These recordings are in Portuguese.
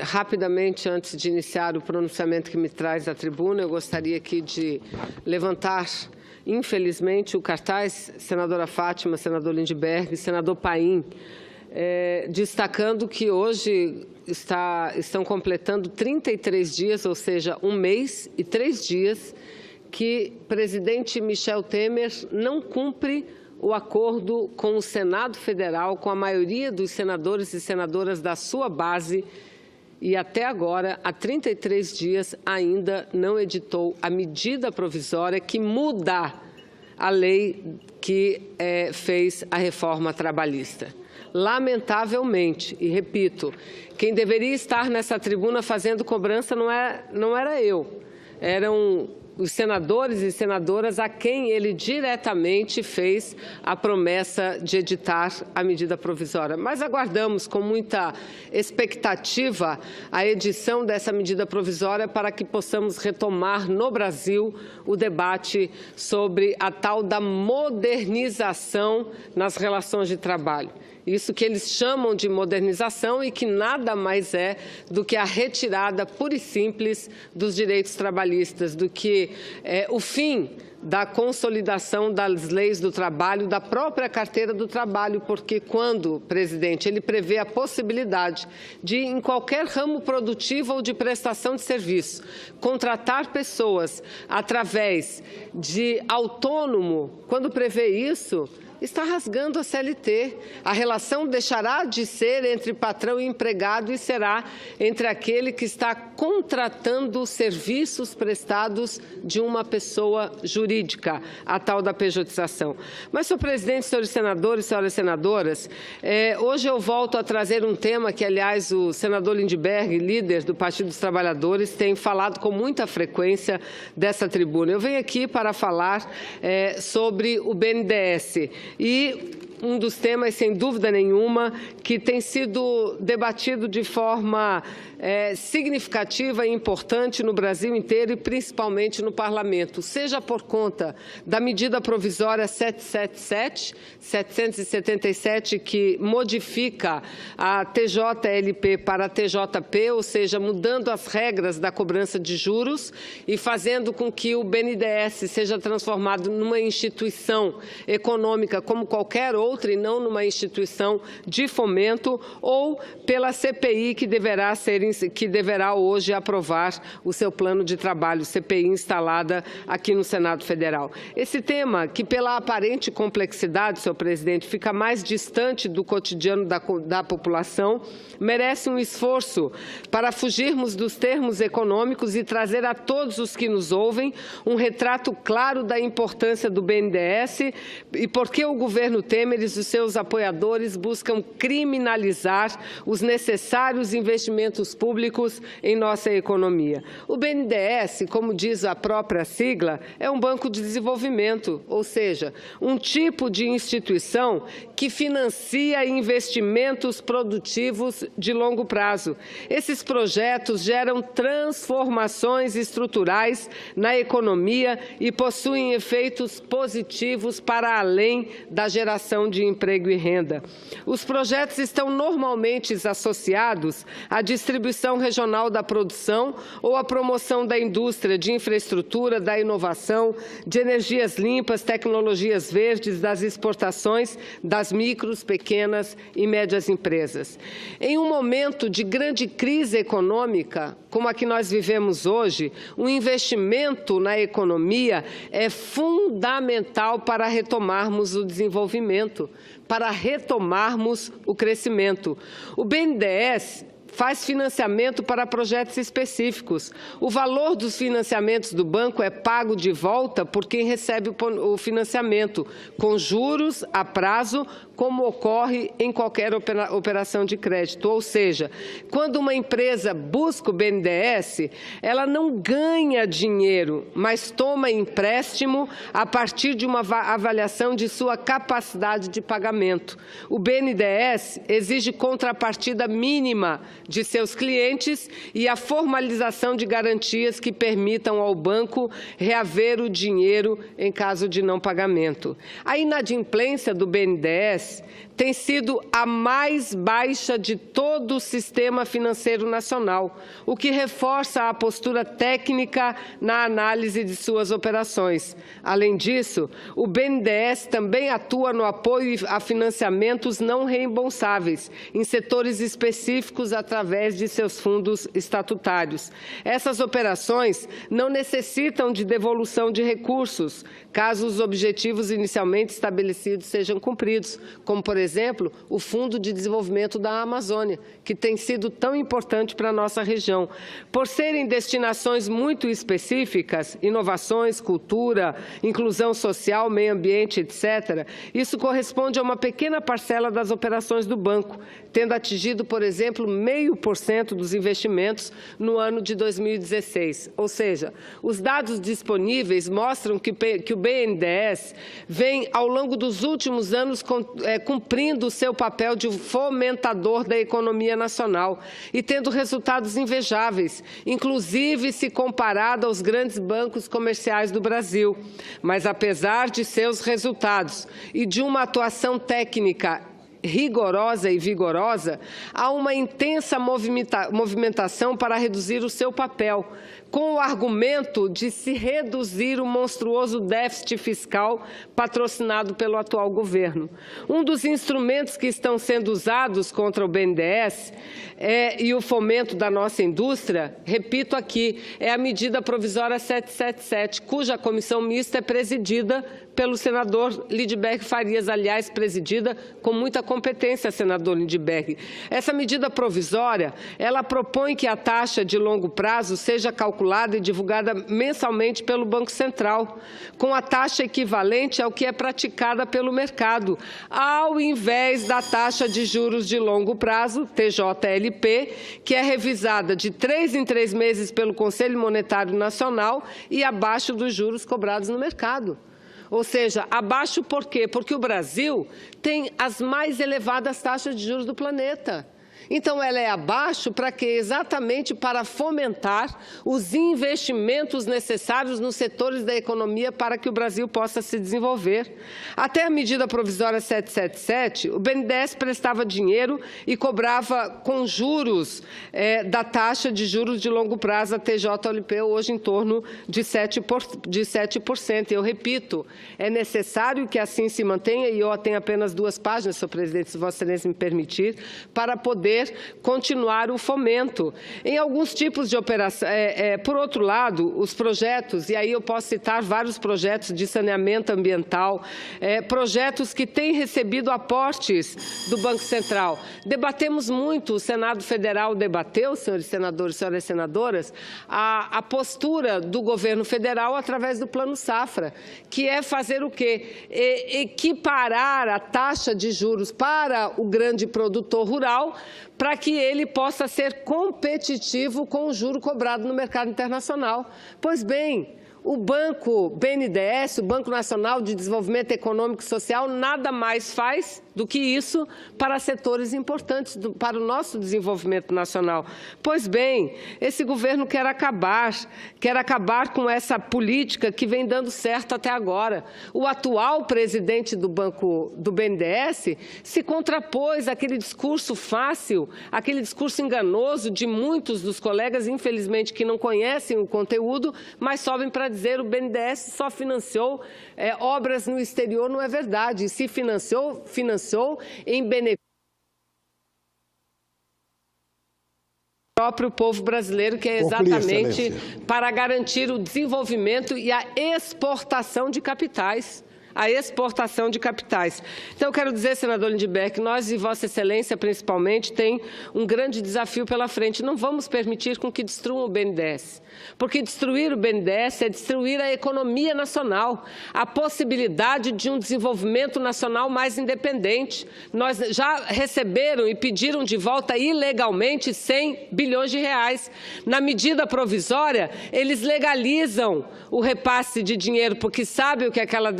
Rapidamente, antes de iniciar o pronunciamento que me traz à tribuna, eu gostaria aqui de levantar, infelizmente, o cartaz senadora Fátima, senador Lindbergh, senador Paim, destacando que hoje estão completando 33 dias, ou seja, 1 mês e 3 dias, que o presidente Michel Temer não cumpre o acordo com o Senado Federal, com a maioria dos senadores e senadoras da sua base, e até agora, há 33 dias, ainda não editou a medida provisória que muda a lei que fez a reforma trabalhista. Lamentavelmente, e repito, quem deveria estar nessa tribuna fazendo cobrança não era eu, eram os senadores e senadoras a quem ele diretamente fez a promessa de editar a medida provisória. Mas aguardamos com muita expectativa a edição dessa medida provisória para que possamos retomar no Brasil o debate sobre a tal da modernização nas relações de trabalho. Isso que eles chamam de modernização e que nada mais é do que a retirada pura e simples dos direitos trabalhistas, do que o fim da consolidação das leis do trabalho, da própria carteira do trabalho, porque quando, presidente, ele prevê a possibilidade de, em qualquer ramo produtivo ou de prestação de serviço, contratar pessoas através de autônomo, quando prevê isso, está rasgando a CLT. A relação deixará de ser entre patrão e empregado e será entre aquele que está contratando serviços prestados de uma pessoa jurídica, a tal da pejotização. Mas, senhor presidente, senhores senadores, senhoras senadoras, hoje eu volto a trazer um tema que, aliás, o senador Lindbergh, líder do Partido dos Trabalhadores, tem falado com muita frequência dessa tribuna. Eu venho aqui para falar sobre o BNDES. E um dos temas, sem dúvida nenhuma, que tem sido debatido de forma significativa e importante no Brasil inteiro e principalmente no Parlamento, seja por conta da medida provisória 777, que modifica a TJLP para a TJP, ou seja, mudando as regras da cobrança de juros e fazendo com que o BNDES seja transformado numa instituição econômica como qualquer outra e não numa instituição de fomento, ou pela CPI que deverá hoje aprovar o seu plano de trabalho, CPI instalada aqui no Senado Federal. Esse tema, que pela aparente complexidade, senhor presidente, fica mais distante do cotidiano da população, merece um esforço para fugirmos dos termos econômicos e trazer a todos os que nos ouvem um retrato claro da importância do BNDES e por que o governo Temer e os seus apoiadores buscam criminalizar os necessários investimentos públicos em nossa economia. O BNDES, como diz a própria sigla, é um banco de desenvolvimento, ou seja, um tipo de instituição que financia investimentos produtivos de longo prazo. Esses projetos geram transformações estruturais na economia e possuem efeitos positivos para além da geração de emprego e renda. Os projetos estão normalmente associados à distribuição regional da produção ou à promoção da indústria, de infraestrutura, da inovação, de energias limpas, tecnologias verdes, das exportações das micros, pequenas e médias empresas. Em um momento de grande crise econômica, como a que nós vivemos hoje, o investimento na economia é fundamental para retomarmos o desenvolvimento, para retomarmos o crescimento. O BNDES faz financiamento para projetos específicos. O valor dos financiamentos do banco é pago de volta por quem recebe o financiamento, com juros a prazo, como ocorre em qualquer operação de crédito. Ou seja, quando uma empresa busca o BNDES, ela não ganha dinheiro, mas toma empréstimo a partir de uma avaliação de sua capacidade de pagamento. O BNDES exige contrapartida mínima de seus clientes e a formalização de garantias que permitam ao banco reaver o dinheiro em caso de não pagamento. A inadimplência do BNDES tem sido a mais baixa de todo o sistema financeiro nacional, o que reforça a postura técnica na análise de suas operações. Além disso, o BNDES também atua no apoio a financiamentos não reembolsáveis em setores específicos através de seus fundos estatutários. Essas operações não necessitam de devolução de recursos, caso os objetivos inicialmente estabelecidos sejam cumpridos, como, por exemplo, o Fundo de Desenvolvimento da Amazônia, que tem sido tão importante para a nossa região. Por serem destinações muito específicas, inovações, cultura, inclusão social, meio ambiente, etc., isso corresponde a uma pequena parcela das operações do banco, tendo atingido, por exemplo, 0,5% dos investimentos no ano de 2016. Ou seja, os dados disponíveis mostram que o BNDES vem, ao longo dos últimos anos, cumprindo o seu papel de fomentador da economia nacional e tendo resultados invejáveis, inclusive se comparado aos grandes bancos comerciais do Brasil. Mas, apesar de seus resultados e de uma atuação técnica rigorosa e vigorosa, há uma intensa movimentação para reduzir o seu papel, com o argumento de se reduzir o monstruoso déficit fiscal patrocinado pelo atual governo. Um dos instrumentos que estão sendo usados contra o BNDES e o fomento da nossa indústria, repito aqui, é a medida provisória 777, cuja comissão mista é presidida pelo senador Lindbergh Farias, aliás, presidida com muita competência, senador Lindbergh. Essa medida provisória, ela propõe que a taxa de longo prazo seja calculada e divulgada mensalmente pelo Banco Central, com a taxa equivalente ao que é praticada pelo mercado, ao invés da taxa de juros de longo prazo, TJLP, que é revisada de 3 em 3 meses pelo Conselho Monetário Nacional e abaixo dos juros cobrados no mercado. Ou seja, abaixo por quê? Porque o Brasil tem as mais elevadas taxas de juros do planeta. Então, ela é abaixo para quê? Exatamente para fomentar os investimentos necessários nos setores da economia para que o Brasil possa se desenvolver. Até a medida provisória 777, o BNDES prestava dinheiro e cobrava com juros da taxa de juros de longo prazo, a TJLP, hoje em torno de 7%. Eu repito, é necessário que assim se mantenha, e eu tenho apenas 2 páginas, senhor presidente, se Vossa Excelência me permitir, para poder continuar o fomento. Em alguns tipos de operação, por outro lado, os projetos, e aí eu posso citar vários projetos de saneamento ambiental, projetos que têm recebido aportes do Banco Central. Debatemos muito, o Senado Federal debateu, senhores senadores e senhoras senadoras, a postura do governo federal através do Plano Safra, que é fazer o quê? Equiparar a taxa de juros para o grande produtor rural, para que ele possa ser competitivo com o juro cobrado no mercado internacional. Pois bem, o Banco BNDES, o Banco Nacional de Desenvolvimento Econômico e Social, nada mais faz do que isso para setores importantes para o nosso desenvolvimento nacional. Pois bem, esse governo quer acabar com essa política que vem dando certo até agora. O atual presidente do BNDES se contrapôs àquele discurso fácil, aquele discurso enganoso de muitos dos colegas, infelizmente, que não conhecem o conteúdo, mas sobem para dizer que o BNDES só financiou obras no exterior. Não é verdade. E se financiou em benefício do próprio povo brasileiro, que é exatamente para garantir o desenvolvimento e a exportação de capitais. Então, eu quero dizer, senador Lindbergh, que nós e Vossa Excelência, principalmente, tem um grande desafio pela frente. Não vamos permitir com que destruam o BNDES, porque destruir o BNDES é destruir a economia nacional, a possibilidade de um desenvolvimento nacional mais independente. Nós já receberam e pediram de volta ilegalmente 100 bilhões de reais. Na medida provisória, eles legalizam o repasse de dinheiro, porque sabem o que aquela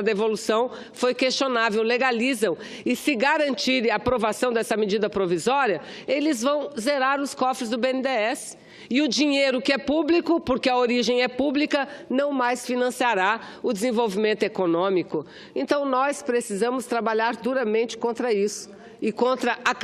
devolução foi questionável, legalizam. E se garantirem a aprovação dessa medida provisória, eles vão zerar os cofres do BNDES. E o dinheiro que é público, porque a origem é pública, não mais financiará o desenvolvimento econômico. Então, nós precisamos trabalhar duramente contra isso e contra a